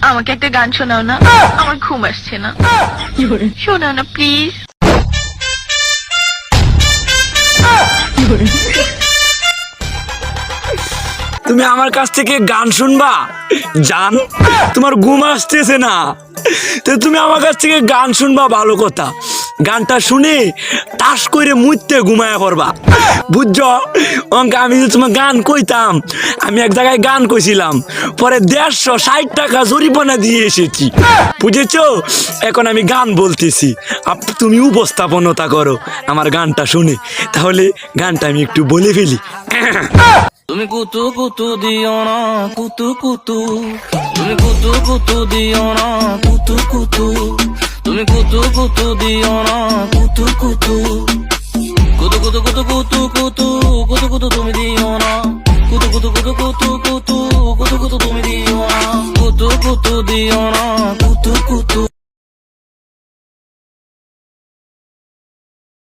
আমাকে একটা গান শোনাও না, আমার ঘুম আসছে না। শোনাও না প্লিজ। তুমি আমার কাছ থেকে গান শুনবা জান? তোমার ঘুম আসতেছে না, তো তুমি আমার কাছ থেকে গান শুনবা ভালো কথা। গানটা শুনে টাস করে মুইতে ঘুমায়া পড়বা, বুঝছো? আমি যে তোমার গান কইতাম, আমি এক জায়গায় গান কইছিলাম, পরে 150 টাকা জরিমানা দিয়ে এসেছি, বুঝেছো? এখন আমি গান বলতেছি, তুমি উপস্থাপনতা করো আমার গানটা শুনে। তাহলে গানটা আমি একটু বলে ফেলি। তুমি কুতু কুতু দিও না কুতু কুতু, তুমি কুতু কুতু দিও না কুতু কুতু, তুমি কুতু কুতু দিও না কুতু কুতু, কুতু কুতু কুতু কুতু কুতু কুতু কুতু তুমি দিও না, কুতু কুতু কুতু কুতু কুতু কুতু কুতু তুমি দিও না, কুতু কুতু দিও না কুতু কুতু।